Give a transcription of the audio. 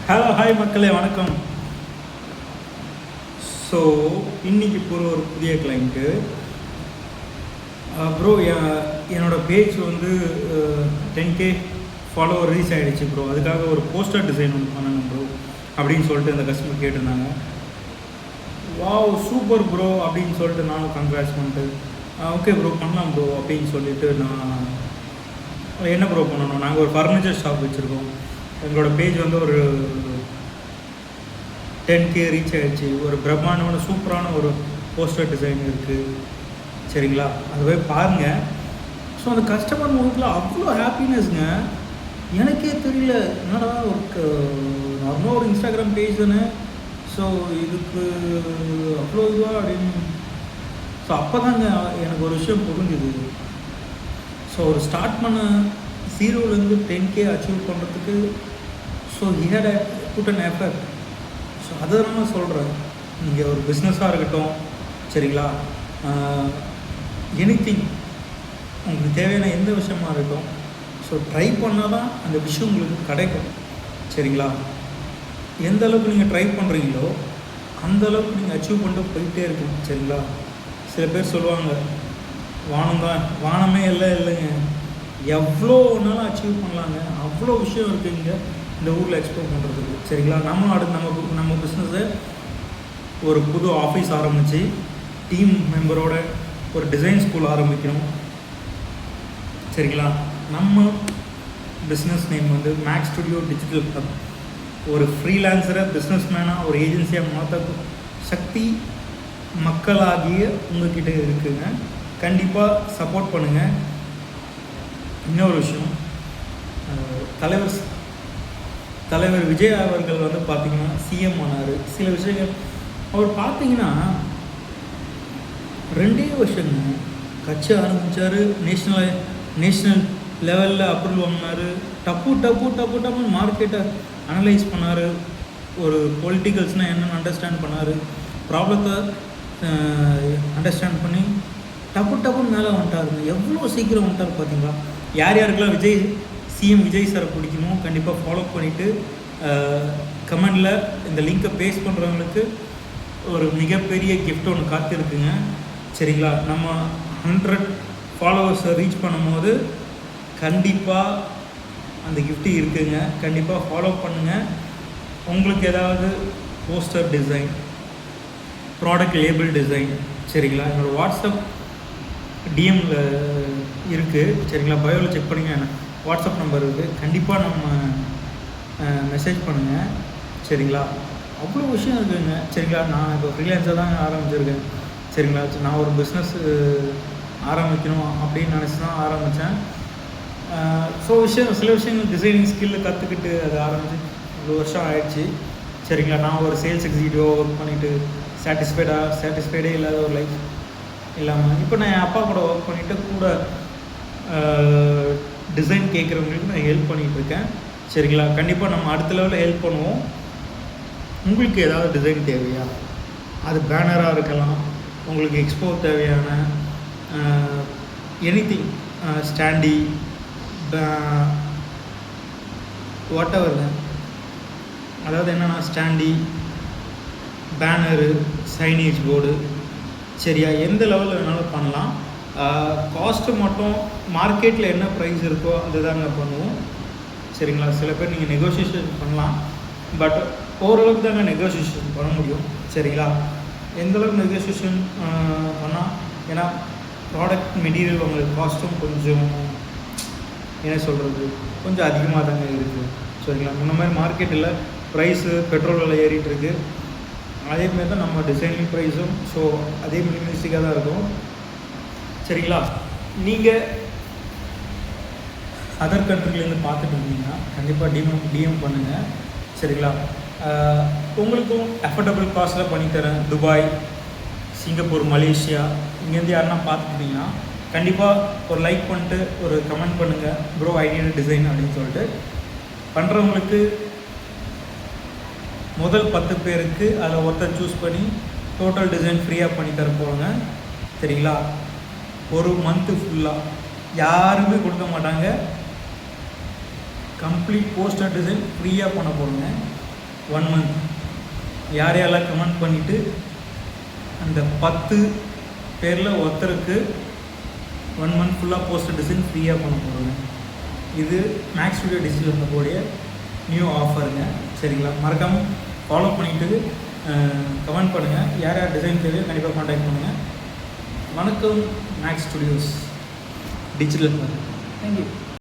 Hello hi மக்களே, வணக்கம். So இன்றைக்கி ஒரு புதிய கிளைண்ட்டு ப்ரோ. என்னோடய பேஜ் வந்து 10K ஃபாலோவர் ரீச் ஆகிடுச்சு ப்ரோ. அதுக்காக ஒரு போஸ்டர் டிசைன் ஒன்று பண்ணணும் ப்ரோ அப்படின்னு சொல்லிட்டு அந்த கஸ்டமர் கேட்டிருந்தாங்க. வாவ் சூப்பர் ப்ரோ அப்படின்னு சொல்லிட்டு நானும் கங்க்ராட்ஸ் பண்ணிட்டு ஓகே ப்ரோ பண்ணலாம் ப்ரோ அப்படின்னு சொல்லிவிட்டு நான் என்ன ப்ரோ பண்ணணும். நாங்கள் ஒரு ஃபர்னிச்சர் ஷாப் வச்சுருக்கோம். எங்களோட பேஜ் வந்து ஒரு 10K ரீச் ஆகிடுச்சு. ஒரு பிரம்மாண்டமான சூப்பரான ஒரு போஸ்டர் டிசைன் இருக்குது, சரிங்களா? அது போய் பாருங்கள். ஸோ அந்த கஸ்டமர் முகத்தில் அவ்வளோ ஹாப்பினஸ்ங்க. எனக்கே தெரியல, என்னடா ஒரு நார்மலாக ஒரு இன்ஸ்டாகிராம் பேஜ் தானே, ஸோ இதுக்கு அவ்வளோ இதுவாக அப்படின்னு. ஸோ அப்போ தாங்க எனக்கு ஒரு விஷயம் புரிஞ்சுது. ஸோ ஒரு ஸ்டார்ட் பண்ண 0லேருந்து 10K அச்சீவ் பண்ணுறதுக்கு so here put an effort. So அதை நான் சொல்கிறேன். நீங்கள் ஒரு பிஸ்னஸாக இருக்கட்டும், சரிங்களா, எனிதிங் உங்களுக்கு தேவையான எந்த விஷயமா இருக்கட்டும், ஸோ ட்ரை பண்ணால் தான் அந்த விஷயம் உங்களுக்கு கிடைக்கும், சரிங்களா? எந்த அளவுக்கு நீங்கள் ட்ரை பண்ணுறீங்களோ அந்த அளவுக்கு நீங்கள் அச்சீவ் பண்ணிட்டு போயிட்டே இருக்கணும், சரிங்களா? சில பேர் சொல்லுவாங்க வானம் தான், வானமே இல்லைங்க, எவ்வளோ நாளும் அச்சீவ் பண்ணலாங்க, அவ்வளோ விஷயம் இருக்குங்க இந்த ஊரில் எக்ஸ்ப்ளோர் பண்ணுறதுக்கு, சரிங்களா? நம்ம அடுத்து நம்ம பிஸ்னஸை ஒரு புது ஆஃபீஸ் ஆரம்பித்து டீம் மெம்பரோட ஒரு டிசைன் ஸ்கூல் ஆரம்பிக்கணும், சரிங்களா? நம்ம பிஸ்னஸ் நேம் வந்து மேக்ஸ் ஸ்டுடியோ டிஜிட்டல் ஹப். ஒரு ஃப்ரீலான்சரை பிஸ்னஸ் மேனாக ஒரு ஏஜென்சியாக மாற்ற சக்தி மக்களாகிய உங்கள்கிட்ட இருக்குங்க. கண்டிப்பாக சப்போர்ட் பண்ணுங்கள். இன்னொரு விஷயம், தலைவர் விஜய் அவர்கள் வந்து பார்த்திங்கன்னா சிஎம் ஆனார். சில விஷயங்கள் அவர் பார்த்திங்கன்னா 2 வருஷங்க கட்சி ஆரம்பித்தார், நேஷ்னல் லெவலில் அப்ரூவல் வாங்கினார், டப்புன்னு மார்க்கெட்டை அனலைஸ் பண்ணார், ஒரு பொலிட்டிக்கல்ஸ்னால் என்னென்னு அண்டர்ஸ்டாண்ட் பண்ணார், ப்ராப்ளத்தை அண்டர்ஸ்டாண்ட் பண்ணி டப்புன்னு மேலே வந்துட்டாருங்க. எவ்வளோ சீக்கிரம் வந்துட்டார் பார்த்தீங்களா? யாருக்கெல்லாம் சிஎம் விஜய் சாரை பிடிக்குமோ கண்டிப்பாக ஃபாலோ பண்ணிவிட்டு கமெண்டில் இந்த லிங்க்கை பேஸ்ட் பண்ணுறவங்களுக்கு ஒரு மிகப்பெரிய கிஃப்ட் ஒன்று காத்திருக்குங்க, சரிங்களா? நம்ம 100 ஃபாலோவர்ஸை ரீச் பண்ணும்போது கண்டிப்பாக அந்த கிஃப்ட்டு இருக்குங்க. கண்டிப்பாக ஃபாலோ பண்ணுங்கள். உங்களுக்கு ஏதாவது poster design, product label design, சரிங்களா, என்னோடய வாட்ஸ்அப் டிஎம்மில் இருக்குது, சரிங்களா? பயோவில் செக் பண்ணிங்க, வாட்ஸ்அப் நம்பர் இருக்குது. கண்டிப்பாக நம்ம மெசேஜ் பண்ணுங்கள், சரிங்களா? அவ்வளோ விஷயம் இருக்குதுங்க, சரிங்களா? நான் இப்போ ஃப்ரீலான்ஸாக தான் ஆரம்பிச்சிருக்கேன், சரிங்களா? நான் ஒரு பிஸ்னஸ் ஆரம்பிக்கணும் அப்படின்னு நினச்சி தான் ஆரம்பித்தேன். ஸோ சில விஷயங்கள் டிசைனிங் ஸ்கில்லை கற்றுக்கிட்டு அது ஆரம்பித்து ஒரு வருஷம் ஆகிடுச்சு, சரிங்களா? நான் ஒரு சேல்ஸ் எக்ஸிக்யூட்டிவாக ஒர்க் பண்ணிவிட்டு சாட்டிஸ்ஃபைடே இல்லாத ஒரு லைஃப் இல்லாமல் இப்போ நான் என் அப்பா கூட ஒர்க் பண்ணிவிட்டு கூட டிசைன் கேட்குறவங்களுக்கு நான் ஹெல்ப் பண்ணிகிட்ருக்கேன், சரிங்களா? கண்டிப்பாக நம்ம அடுத்த லெவலில் ஹெல்ப் பண்ணுவோம். உங்களுக்கு ஏதாவது டிசைன் தேவையா? அது பேனராக இருக்கலாம், உங்களுக்கு எக்ஸ்போ தேவையான எனிதிங், ஸ்டாண்டி, வாட் எவருங்க, அதாவது என்னென்னா ஸ்டாண்டி, பேனரு, சைனேஜ் போர்டு, சரியா? எந்த லெவலில் வேணாலும் பண்ணலாம். காஸ்ட்டு மட்டும் மார்க்கெட்டில் என்ன ப்ரைஸ் இருக்கோ அதுதாங்க பண்ணுவோம், சரிங்களா? சில பேர் நீங்கள் நெகோசியேஷன் பண்ணலாம், பட் ஓரளவுக்கு தாங்க நெகோசியேஷன் பண்ண முடியும், சரிங்களா? எந்தளவுக்கு நெகோசியேஷன் பண்ணால், ஏன்னா ப்ராடக்ட் மெட்டீரியல் உங்களுக்கு காஸ்ட்டும் கொஞ்சம் என்ன சொல்கிறது, கொஞ்சம் அதிகமாக தாங்க இருக்குது, சரிங்களா? முன்ன மாதிரி மார்க்கெட்டில் ப்ரைஸு பெட்ரோல் விலை ஏறிட்டு இருக்குது. அதேமாதிரி தான் நம்ம டிசைனிங் ப்ரைஸும் ஸோ அதே மினிமலிஸ்டிக்காக தான் இருக்கும், சரிங்களா? நீங்கள் அதர் கண்ட்ரிலேருந்து பார்த்துட்டு இருந்தீங்கன்னா கண்டிப்பாக டிஎம் பண்ணுங்கள், சரிங்களா? உங்களுக்கும் அஃபோர்டபுள் காஸ்ட்டில் பண்ணித்தரேன். துபாய், சிங்கப்பூர், மலேசியா, இங்கேருந்து யாருன்னா பார்த்துக்கிட்டிங்கன்னா கண்டிப்பாக ஒரு லைக் பண்ணிட்டு ஒரு கமெண்ட் பண்ணுங்கள், ப்ரோ ஐ நீட் டிசைன் அப்படின்னு சொல்லிட்டு. பண்ணுறவங்களுக்கு முதல் 10 பேருக்கு அதில் ஒருத்தர் சூஸ் பண்ணி டோட்டல் டிசைன் ஃப்ரீயாக பண்ணி தர போகிறாங்க, சரிங்களா? ஒரு மந்த்து ஃபுல்லாக யாருமே கொடுக்க மாட்டாங்க. கம்ப்ளீட் போஸ்டர் டிசைன் ஃப்ரீயாக பண்ண போகிறோங்க. 1 month. யார் யாரெல்லாம் கமெண்ட் பண்ணிவிட்டு அந்த 10 பேரில் ஒருத்தருக்கு 1 month ஃபுல்லாக போஸ்டர் டிசைன் ஃப்ரீயாக பண்ண போகிறோங்க. இது மேக்ஸ் ஸ்டுடியோ டிஜிட்டல் இருக்கக்கூடிய நியூ ஆஃபருங்க. சரிங்களா, மறக்காமல் ஃபாலோ பண்ணிவிட்டு கமெண்ட் பண்ணுங்கள். யார் யார் டிசைன் தேவையோ கண்டிப்பாக காண்டாக்ட் பண்ணுங்கள். வணக்கம் மேக்ஸ் ஸ்டுடியோஸ் டிஜிட்டல். தேங்க்யூ.